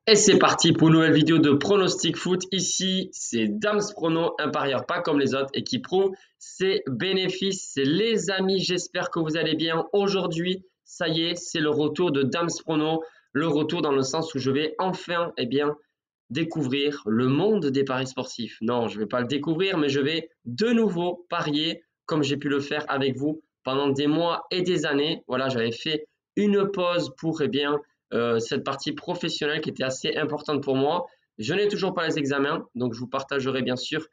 Et c'est parti pour une nouvelle vidéo de pronostic foot. Ici, c'est Dams Prono, un parieur pas comme les autres et qui prouve ses bénéfices. Les amis, j'espère que vous allez bien. Aujourd'hui, ça y est, c'est le retour de Dams Prono. Le retour dans le sens où je vais enfin, découvrir le monde des paris sportifs. Non, je ne vais pas le découvrir, mais je vais de nouveau parier comme j'ai pu le faire avec vous pendant des mois et des années. Voilà, j'avais fait une pause pour, cette partie professionnelle qui était assez importante pour moi. Je n'ai toujours pas les examens, donc je vous partagerai bien sûr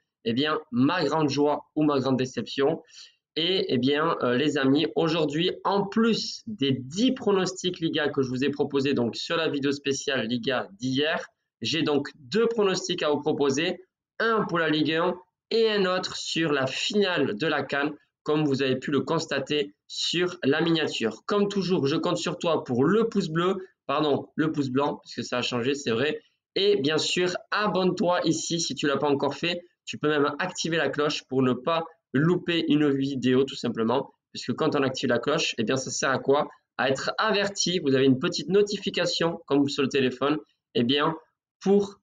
ma grande joie ou ma grande déception. Et les amis, aujourd'hui, en plus des 10 pronostics Liga que je vous ai proposés donc sur la vidéo spéciale Liga d'hier, j'ai donc deux pronostics à vous proposer, un pour la Ligue 1 et un autre sur la finale de la CAN, comme vous avez pu le constater sur la miniature. Comme toujours, je compte sur toi pour le pouce blanc, puisque ça a changé, c'est vrai. Et bien sûr, abonne-toi ici si tu ne l'as pas encore fait. Tu peux même activer la cloche pour ne pas louper une vidéo tout simplement. Puisque quand on active la cloche, ça sert à quoi? À être averti. Vous avez une petite notification comme sur le téléphone, pour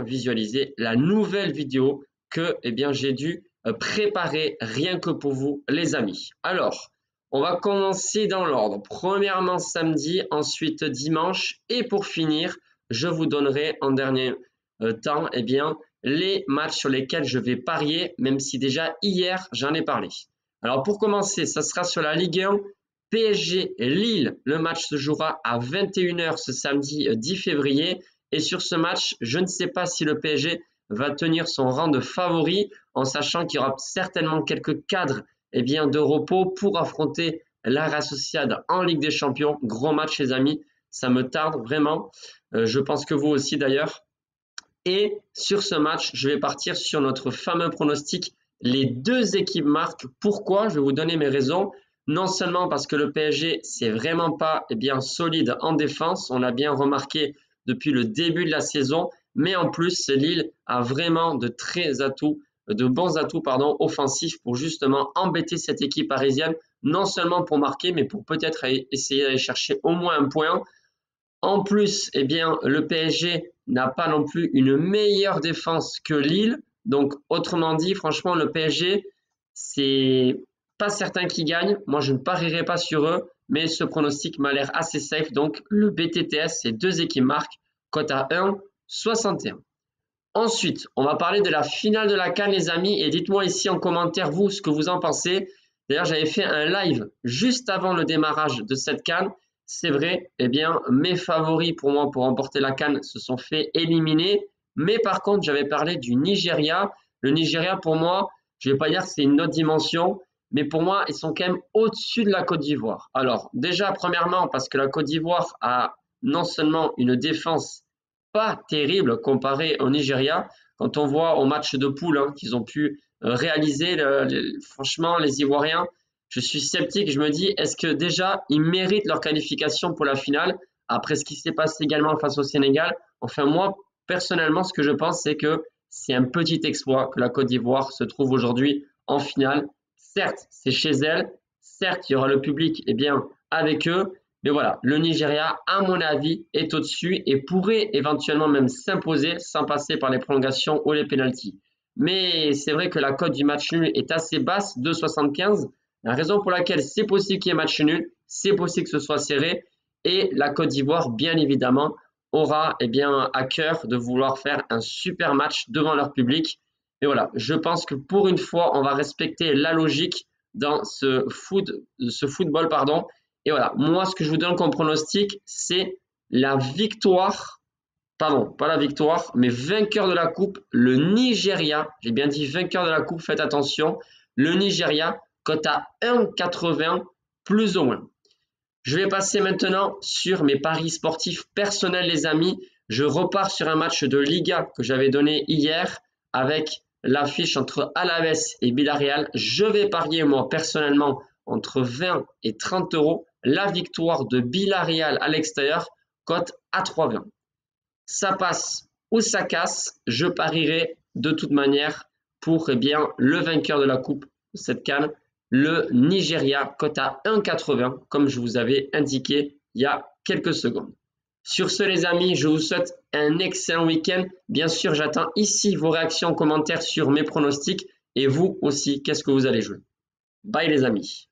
visualiser la nouvelle vidéo que j'ai dû préparer rien que pour vous les amis. Alors, on va commencer dans l'ordre. Premièrement samedi, ensuite dimanche et pour finir, je vous donnerai en dernier temps les matchs sur lesquels je vais parier, même si déjà hier j'en ai parlé. Alors pour commencer, ça sera sur la Ligue 1. PSG Lille, le match se jouera à 21h ce samedi 10 février. Et sur ce match, je ne sais pas si le PSG va tenir son rang de favori, en sachant qu'il y aura certainement quelques cadres de repos pour affronter la Real Sociedad en Ligue des Champions. Gros match les amis, ça me tarde vraiment. Je pense que vous aussi d'ailleurs. Et sur ce match, je vais partir sur notre fameux pronostic. Les deux équipes marquent. Pourquoi? Je vais vous donner mes raisons. Non seulement parce que le PSG, c'est vraiment pas solide en défense. On l'a bien remarqué depuis le début de la saison. Mais en plus, Lille a vraiment de bons atouts offensifs pour justement embêter cette équipe parisienne. Non seulement pour marquer, mais pour peut-être essayer d'aller chercher au moins un point. En plus, le PSG n'a pas non plus une meilleure défense que Lille. Donc, autrement dit, franchement, le PSG, c'est pas certain qu'ils gagnent. Moi, je ne parierai pas sur eux, mais ce pronostic m'a l'air assez safe. Donc, le BTTS, c'est deux équipes marquent, cote à 1,61. Ensuite, on va parler de la finale de la CAN, les amis, et dites-moi ici en commentaire, vous, ce que vous en pensez. D'ailleurs, j'avais fait un live juste avant le démarrage de cette CAN. C'est vrai, mes favoris pour moi pour remporter la CAN se sont fait éliminer. Mais par contre, j'avais parlé du Nigeria. Le Nigeria, pour moi, je ne vais pas dire que c'est une autre dimension, mais pour moi, ils sont quand même au-dessus de la Côte d'Ivoire. Alors, déjà, premièrement, parce que la Côte d'Ivoire a non seulement une défense pas terrible comparée au Nigeria, quand on voit au match de poule qu'ils ont pu réaliser, franchement, les Ivoiriens, je suis sceptique, je me dis, est-ce que déjà, ils méritent leur qualification pour la finale après ce qui s'est passé également face au Sénégal? Enfin, moi, personnellement, ce que je pense, c'est que c'est un petit exploit que la Côte d'Ivoire se trouve aujourd'hui en finale. Certes, c'est chez elle, certes, il y aura le public avec eux, mais voilà, le Nigeria, à mon avis, est au-dessus et pourrait éventuellement même s'imposer sans passer par les prolongations ou les pénaltys. Mais c'est vrai que la cote du match nul est assez basse, 2,75. La raison pour laquelle c'est possible qu'il y ait match nul, c'est possible que ce soit serré. Et la Côte d'Ivoire, bien évidemment, aura à cœur de vouloir faire un super match devant leur public. Et voilà, je pense que pour une fois, on va respecter la logique dans ce football. Et voilà, moi, ce que je vous donne comme pronostic, c'est la victoire, pardon, pas la victoire, mais vainqueur de la coupe, le Nigeria. J'ai bien dit vainqueur de la coupe, faites attention. Le Nigeria, cote à 1,80 plus ou moins. Je vais passer maintenant sur mes paris sportifs personnels, les amis. Je repars sur un match de Liga que j'avais donné hier avec l'affiche entre Alaves et Villarreal. Je vais parier, moi, personnellement, entre 20 et 30 euros, la victoire de Villarreal à l'extérieur, cote à 3,20. Ça passe ou ça casse, je parierai de toute manière pour le vainqueur de la coupe de cette CAN, le Nigeria, cote à 1,80, comme je vous avais indiqué il y a quelques secondes. Sur ce, les amis, je vous souhaite un excellent week-end. Bien sûr, j'attends ici vos réactions en commentaire sur mes pronostics. Et vous aussi, qu'est-ce que vous allez jouer? Bye les amis.